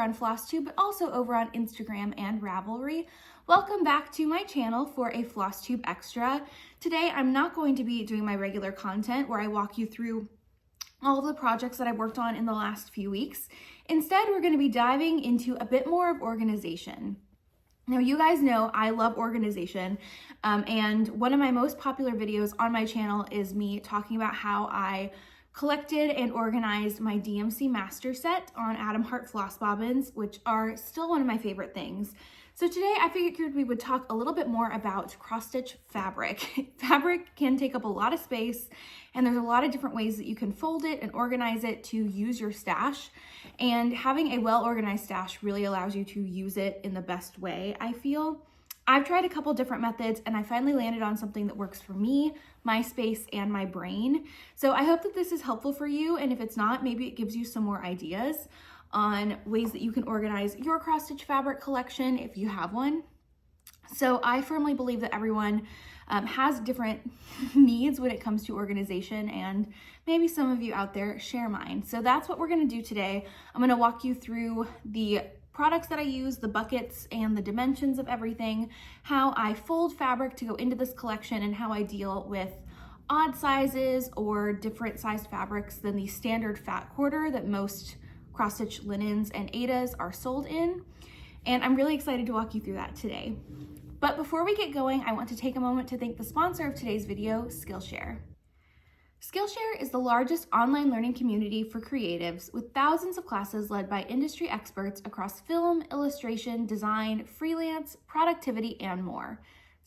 on FlossTube, but also over on Instagram and Ravelry. Welcome back to my channel for a FlossTube Extra. Today, I'm not going to be doing my regular content where I walk you through all of the projects that I've worked on in the last few weeks. Instead, we're going to be diving into a bit more of organization. Now, you guys know I love organization, and one of my most popular videos on my channel is me talking about how I collected and organized my DMC master set on Atom Heart floss bobbins, which are still one of my favorite things. So today I figured we would talk a little bit more about cross-stitch fabric. Fabric can take up a lot of space, and there's a lot of different ways that you can fold it and organize it to use your stash. And having a well-organized stash really allows you to use it in the best way, I feel. I've tried a couple different methods and I finally landed on something that works for me, my space, and my brain. So I hope that this is helpful for you, and if it's not, maybe it gives you some more ideas on ways that you can organize your cross-stitch fabric collection if you have one. So I firmly believe that everyone has different needs when it comes to organization, and maybe some of you out there share mine. So that's what we're gonna do today. I'm gonna walk you through the products that I use, the buckets, and the dimensions of everything, how I fold fabric to go into this collection, and how I deal with odd sizes or different sized fabrics than the standard fat quarter that most cross-stitch linens and aidas are sold in. And I'm really excited to walk you through that today. But before we get going, I want to take a moment to thank the sponsor of today's video, Skillshare. Skillshare is the largest online learning community for creatives, with thousands of classes led by industry experts across film, illustration, design, freelance, productivity, and more.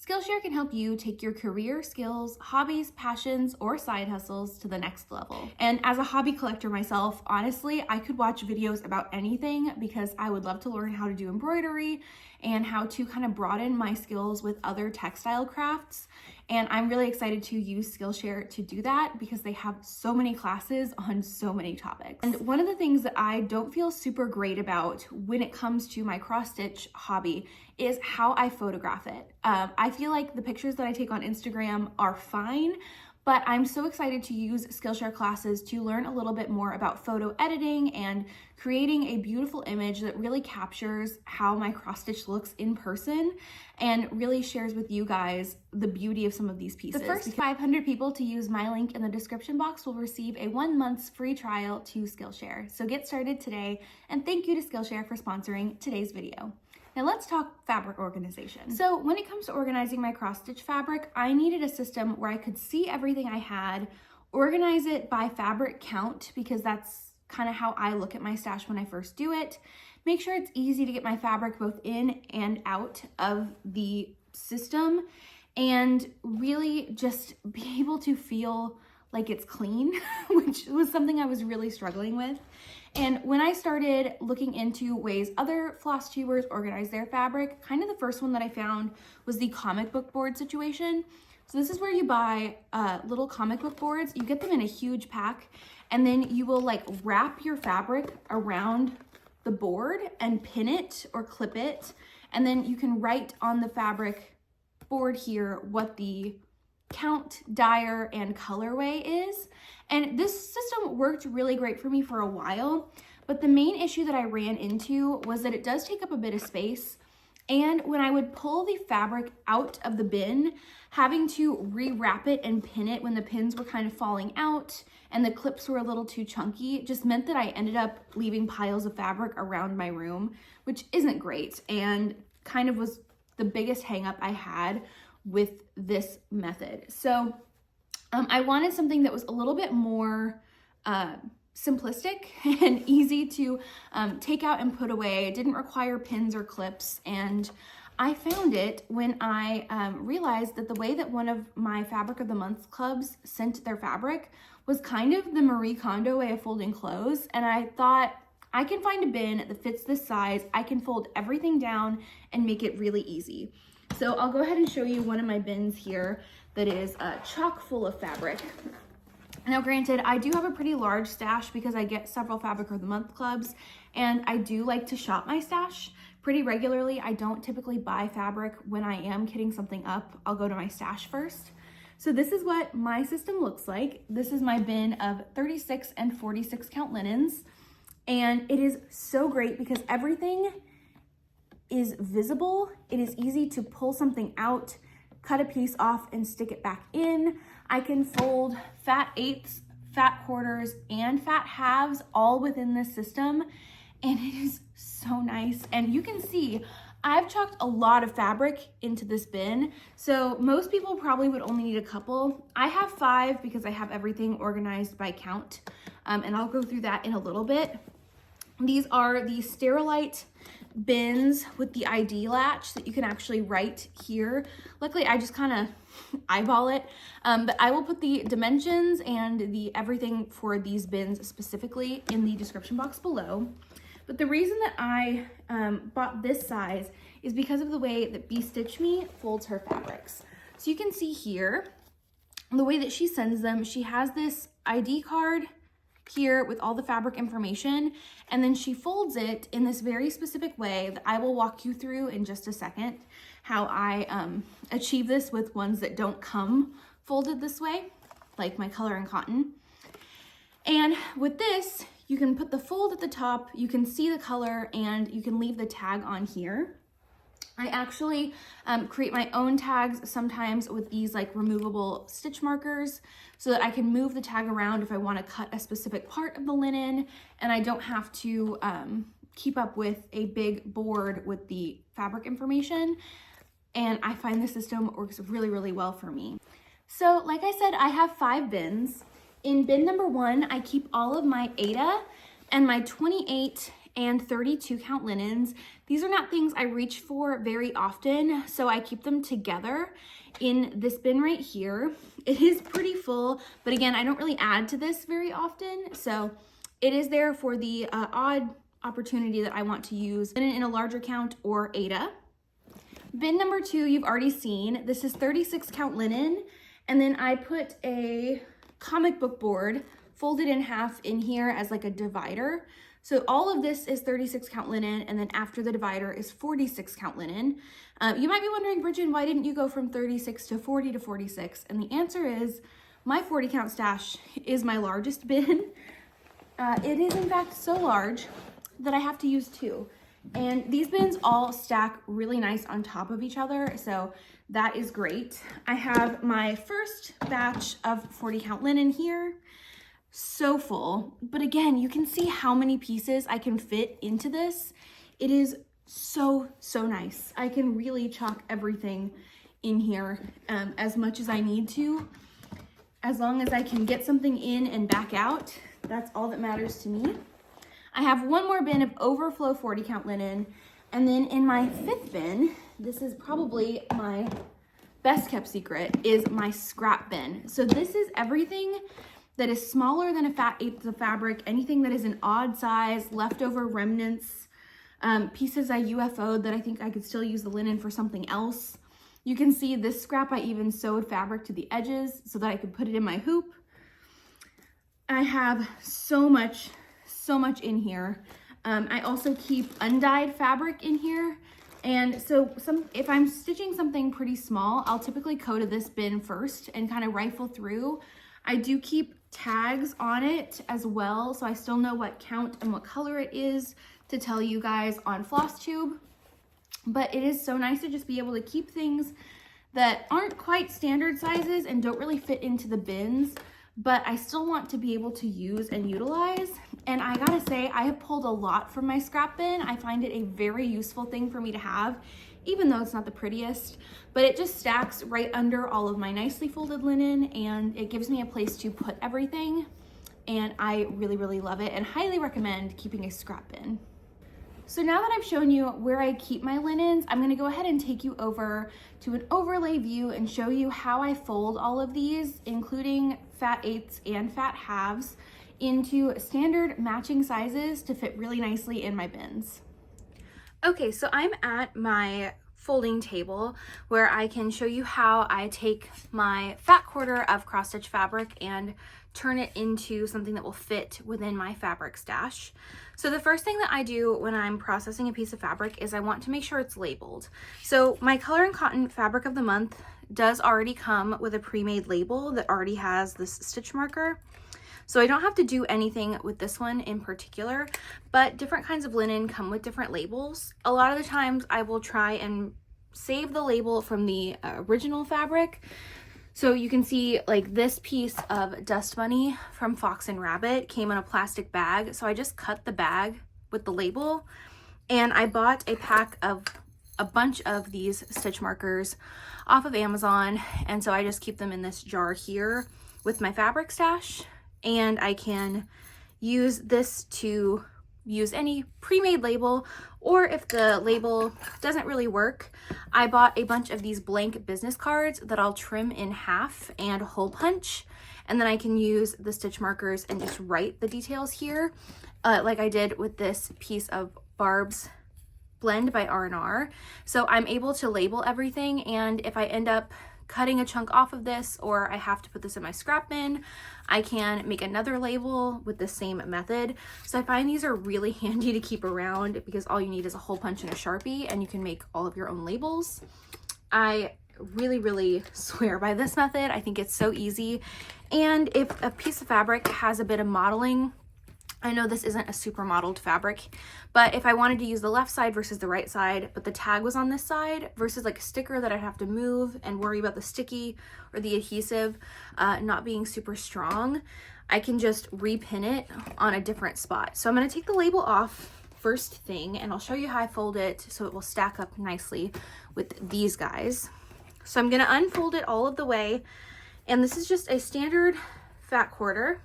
Skillshare can help you take your career, skills, hobbies, passions, or side hustles to the next level. And as a hobby collector myself, honestly, I could watch videos about anything because I would love to learn how to do embroidery and how to kind of broaden my skills with other textile crafts. And I'm really excited to use Skillshare to do that because they have so many classes on so many topics. And one of the things that I don't feel super great about when it comes to my cross-stitch hobby is how I photograph it. I feel like the pictures that I take on Instagram are fine, but I'm so excited to use Skillshare classes to learn a little bit more about photo editing and creating a beautiful image that really captures how my cross-stitch looks in person and really shares with you guys the beauty of some of these pieces. The first 500 people to use my link in the description box will receive a 1 month's free trial to Skillshare. So get started today, and thank you to Skillshare for sponsoring today's video. Now let's talk fabric organization. So when it comes to organizing my cross-stitch fabric, I needed a system where I could see everything I had, organize it by fabric count, because that's kind of how I look at my stash when I first do it. Make sure it's easy to get my fabric both in and out of the system, and really just be able to feel like it's clean, which was something I was really struggling with. And when I started looking into ways other floss tubers organize their fabric, kind of the first one that I found was the comic book board situation. So this is where you buy little comic book boards. You get them in a huge pack, and then you will like wrap your fabric around the board and pin it or clip it. And then you can write on the fabric board here what the count, dyer, and colorway is. And this system worked really great for me for a while, but the main issue that I ran into was that it does take up a bit of space, and when I would pull the fabric out of the bin, having to rewrap it and pin it when the pins were kind of falling out and the clips were a little too chunky just meant that I ended up leaving piles of fabric around my room, which isn't great, and kind of was the biggest hang up I had with this method. So I wanted something that was a little bit more simplistic and easy to take out and put away. It didn't require pins or clips, and I found it when I realized that the way that one of my Fabric of the Month clubs sent their fabric was kind of the Marie Kondo way of folding clothes, and I thought, I can find a bin that fits this size, I can fold everything down and make it really easy. So I'll go ahead and show you one of my bins here that is chock full of fabric. Now granted, I do have a pretty large stash because I get several Fabric of the Month clubs, and I do like to shop my stash pretty regularly. I don't typically buy fabric when I am kitting something up. I'll go to my stash first. So this is what my system looks like. This is my bin of 36 and 46 count linens. And it is so great because everything is visible. It is easy to pull something out, cut a piece off and stick it back in. I can fold fat eighths, fat quarters, and fat halves all within this system. And it is so nice. And you can see I've chalked a lot of fabric into this bin. So most people probably would only need a couple. I have 5 because I have everything organized by count. And I'll go through that in a little bit. These are the Sterilite bins with the ID latch that you can actually write here. Luckily, I just kind of eyeball it, but I will put the dimensions and the everything for these bins specifically in the description box below. But the reason that I bought this size is because of the way that Bee Stitch Me folds her fabrics. So you can see here, the way that she sends them, she has this ID card here with all the fabric information, and then she folds it in this very specific way that I will walk you through in just a second, how I achieve this with ones that don't come folded this way, like my Color and Cotton. And with this, you can put the fold at the top, you can see the color, and you can leave the tag on here. I actually create my own tags sometimes with these like removable stitch markers so that I can move the tag around if I want to cut a specific part of the linen, and I don't have to keep up with a big board with the fabric information. And I find the system works really, really well for me. So like I said, I have 5 bins. In bin number 1, I keep all of my Aida and my 28 and 32 count linens. These are not things I reach for very often, so I keep them together in this bin right here. It is pretty full, but again, I don't really add to this very often, so it is there for the odd opportunity that I want to use linen in a larger count or Aida. Bin number 2, you've already seen. This is 36 count linen, and then I put a comic book board folded in half in here as like a divider. So all of this is 36 count linen, and then after the divider is 46 count linen. You might be wondering, Brijin, why didn't you go from 36 to 40 to 46? And the answer is my 40 count stash is my largest bin. It is in fact so large that I have to use 2. And these bins all stack really nice on top of each other, so that is great. I have my first batch of 40 count linen here. So full, but again, you can see how many pieces I can fit into this. It is so nice. I can really chalk everything in here as much as I need to. As long as I can get something in and back out, that's all that matters to me. I have one more bin of overflow 40 count linen, and then in my 5th bin, this is probably my best kept secret, is my scrap bin. So this is everything that is smaller than a fat eighth of fabric, anything that is an odd size, leftover remnants, pieces I UFO'd that I think I could still use the linen for something else. You can see this scrap I even sewed fabric to the edges so that I could put it in my hoop. I have so much in here. I also keep undyed fabric in here. And so if I'm stitching something pretty small, I'll typically go to this bin first and kind of rifle through. I do keep tags on it as well, so I still know what count and what color it is to tell you guys on FlossTube. But it is so nice to just be able to keep things that aren't quite standard sizes and don't really fit into the bins, but I still want to be able to use and utilize. And I gotta say, I have pulled a lot from my scrap bin. I find it a very useful thing for me to have, even though it's not the prettiest, but it just stacks right under all of my nicely folded linen, and it gives me a place to put everything. And I really love it and highly recommend keeping a scrap bin. So now that I've shown you where I keep my linens, I'm gonna go ahead and take you over to an overlay view and show you how I fold all of these, including fat eighths and fat halves, into standard matching sizes to fit really nicely in my bins. Okay, so I'm at my folding table where I can show you how I take my fat quarter of cross stitch fabric and turn it into something that will fit within my fabric stash. So the first thing that I do when I'm processing a piece of fabric is I want to make sure it's labeled. So my Color and Cotton Fabric of the Month does already come with a pre-made label that already has this stitch marker. So I don't have to do anything with this one in particular, but different kinds of linen come with different labels. A lot of the times I will try and save the label from the original fabric. So you can see like this piece of Dust Bunny from Fox and Rabbit came in a plastic bag. So I just cut the bag with the label, and I bought a pack of a bunch of these stitch markers off of Amazon. And so I just keep them in this jar here with my fabric stash, and I can use this to use any pre-made label, or if the label doesn't really work, I bought a bunch of these blank business cards that I'll trim in half and hole punch, and then I can use the stitch markers and just write the details here, like I did with this piece of Barb's Blend by R&R. So I'm able to label everything, and if I end up cutting a chunk off of this, or I have to put this in my scrap bin, I can make another label with the same method. So I find these are really handy to keep around because all you need is a hole punch and a Sharpie, and you can make all of your own labels. I really swear by this method. I think it's so easy. And if a piece of fabric has a bit of modeling, I know this isn't a super modeled fabric, but if I wanted to use the left side versus the right side, but the tag was on this side versus like a sticker that I'd have to move and worry about the sticky or the adhesive not being super strong, I can just repin it on a different spot. So I'm going to take the label off first thing, and I'll show you how I fold it so it will stack up nicely with these guys. So I'm going to unfold it all of the way, and this is just a standard fat quarter.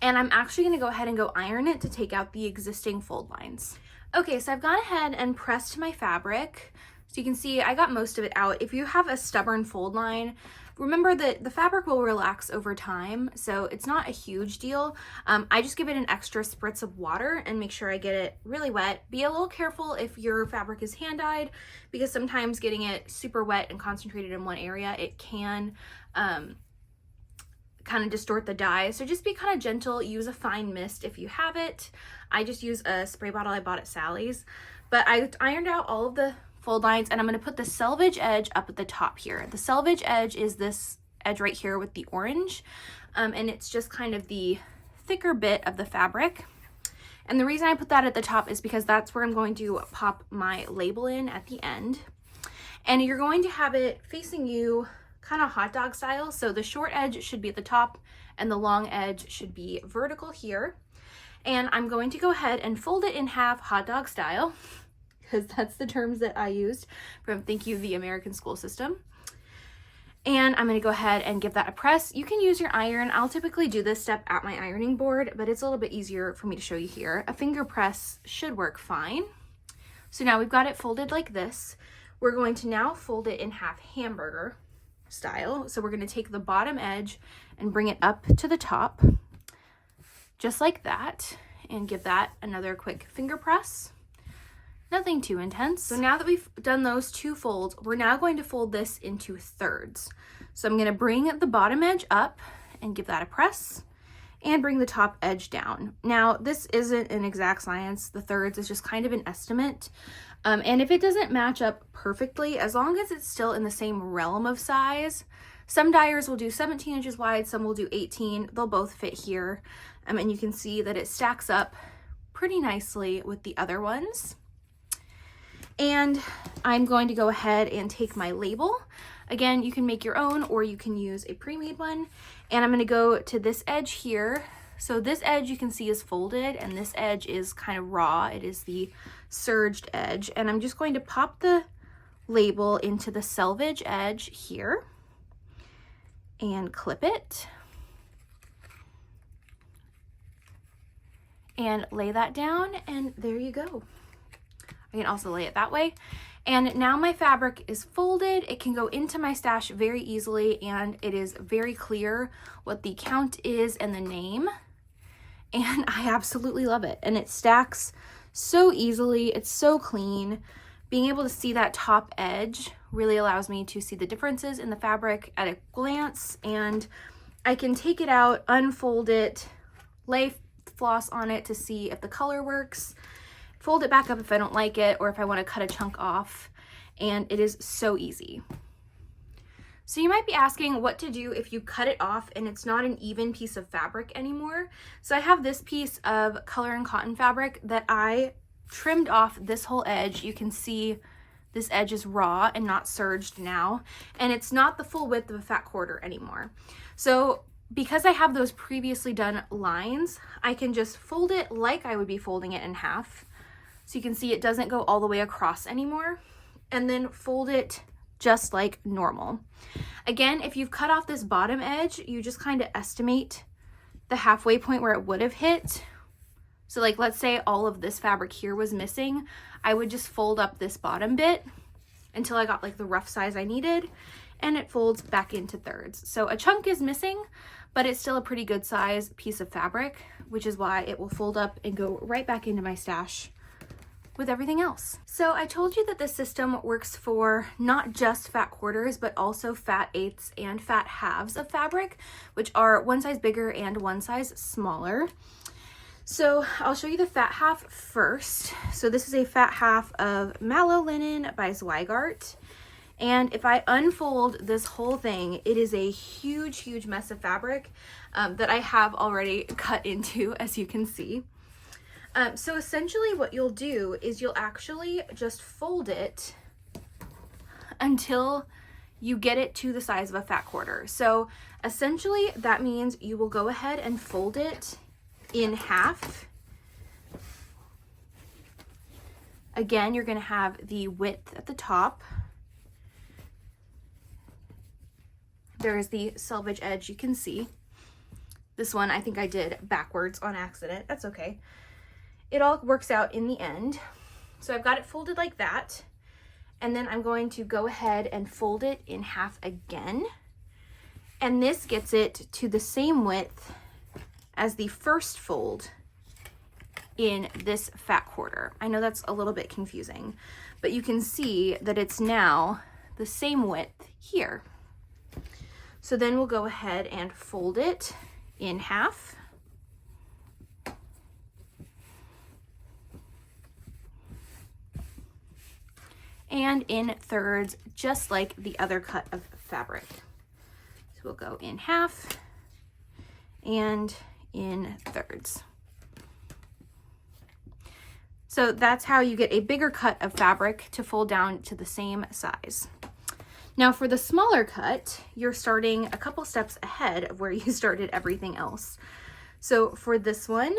And I'm actually going to go ahead and go iron it to take out the existing fold lines. Okay, so I've gone ahead and pressed my fabric. So you can see I got most of it out. If you have a stubborn fold line, remember that the fabric will relax over time, so it's not a huge deal. I just give it an extra spritz of water and make sure I get it really wet. Be a little careful if your fabric is hand-dyed, because sometimes getting it super wet and concentrated in one area, it can kind of distort the dye. So just be kind of gentle. Use a fine mist if you have it. I just use a spray bottle I bought at Sally's. But I ironed out all of the fold lines, and I'm going to put the selvage edge up at the top here. The selvage edge is this edge right here with the orange, and it's just kind of the thicker bit of the fabric. And the reason I put that at the top is because that's where I'm going to pop my label in at the end. And you're going to have it facing you kind of hot dog style. So the short edge should be at the top and the long edge should be vertical here. And I'm going to go ahead and fold it in half hot dog style, because that's the terms that I used from Thank You, the American School System. And I'm going to go ahead and give that a press. You can use your iron. I'll typically do this step at my ironing board, but it's a little bit easier for me to show you here. A finger press should work fine. So now we've got it folded like this. We're going to now fold it in half hamburger style. So we're going to take the bottom edge and bring it up to the top, just like that, and give that another quick finger press. Nothing too intense. So now that we've done those two folds, we're now going to fold this into thirds. So I'm going to bring the bottom edge up and give that a press, and bring the top edge down. Now, this isn't an exact science. The thirds is just kind of an estimate. And if it doesn't match up perfectly, as long as it's still in the same realm of size, some dyers will do 17 inches wide, some will do 18. They'll both fit here. And you can see that it stacks up pretty nicely with the other ones. And I'm going to go ahead and take my label. Again, you can make your own, or you can use a pre-made one. And I'm going to go to this edge here. So this edge you can see is folded, and this edge is kind of raw. It is the serged edge. And I'm just going to pop the label into the selvage edge here and clip it. And lay that down, and there you go. I can also lay it that way. And now my fabric is folded. It can go into my stash very easily, and it is very clear what the count is and the name. And I absolutely love it. And it stacks so easily. It's so clean. Being able to see that top edge really allows me to see the differences in the fabric at a glance. And I can take it out, unfold it, lay floss on it to see if the color works, fold it back up if I don't like it, or if I want to cut a chunk off. And it is so easy. So you might be asking what to do if you cut it off and it's not an even piece of fabric anymore. So I have this piece of color and cotton fabric that I trimmed off this whole edge. You can see this edge is raw and not serged now, and it's not the full width of a fat quarter anymore. So because I have those previously done lines, I can just fold it like I would be folding it in half. So you can see it doesn't go all the way across anymore, and then fold it just like normal. Again, if you've cut off this bottom edge, you just kind of estimate the halfway point where it would have hit. So like, let's say all of this fabric here was missing, I would just fold up this bottom bit until I got like the rough size I needed, and it folds back into thirds. So a chunk is missing, but it's still a pretty good size piece of fabric, which is why it will fold up and go right back into my stash with everything else. So I told you that this system works for not just fat quarters, but also fat eighths and fat halves of fabric, which are one size bigger and one size smaller. So I'll show you the fat half first. So this is a fat half of Mallow Linen by Zweigart. And if I unfold this whole thing, it is a huge, huge mess of fabric that I have already cut into, as you can see. So essentially what you'll do is you'll actually just fold it until you get it to the size of a fat quarter. So essentially that means you will go ahead and fold it in half. Again, you're going to have the width at the top. There's the selvage edge you can see. This one I think I did backwards on accident. That's okay. It all works out in the end. So I've got it folded like that, and then I'm going to go ahead and fold it in half again, and this gets it to the same width as the first fold in this fat quarter. I know that's a little bit confusing, but you can see that it's now the same width here. So then we'll go ahead and fold it in half. And in thirds, just like the other cut of fabric. So we'll go in half and in thirds. So that's how you get a bigger cut of fabric to fold down to the same size. Now for the smaller cut, you're starting a couple steps ahead of where you started everything else. So for this one,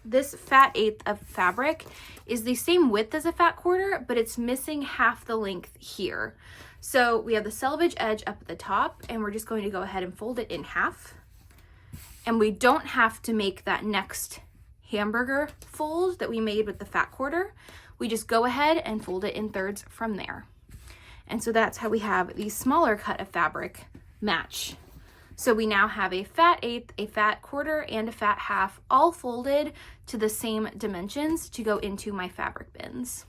this fat eighth of fabric is the same width as a fat quarter, but it's missing half the length here. So we have the selvage edge up at the top, and we're just going to go ahead and fold it in half. And we don't have to make that next hamburger fold that we made with the fat quarter. We just go ahead and fold it in thirds from there. And so that's how we have the smaller cut of fabric match. So we now have a fat eighth, a fat quarter, and a fat half all folded to the same dimensions to go into my fabric bins.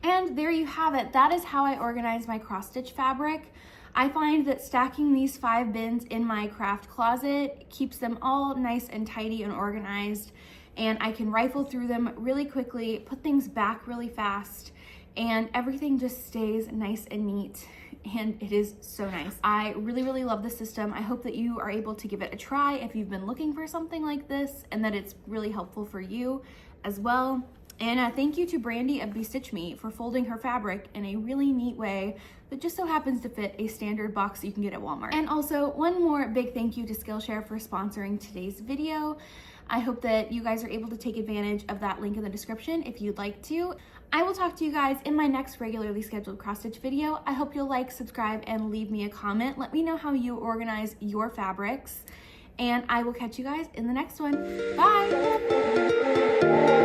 And there you have it. That is how I organize my cross stitch fabric. I find that stacking these 5 bins in my craft closet keeps them all nice and tidy and organized, and I can rifle through them really quickly, put things back really fast, and everything just stays nice and neat, and it is so nice. I really, really love this system. I hope that you are able to give it a try if you've been looking for something like this, and that it's really helpful for you as well. And thank you to Brandy of Bestitch Me for folding her fabric in a really neat way that just so happens to fit a standard box you can get at Walmart. And also one more big thank you to Skillshare for sponsoring today's video. I hope that you guys are able to take advantage of that link in the description if you'd like to. I will talk to you guys in my next regularly scheduled cross stitch video. I hope you'll like, subscribe, and leave me a comment. Let me know how you organize your fabrics, and I will catch you guys in the next one. Bye!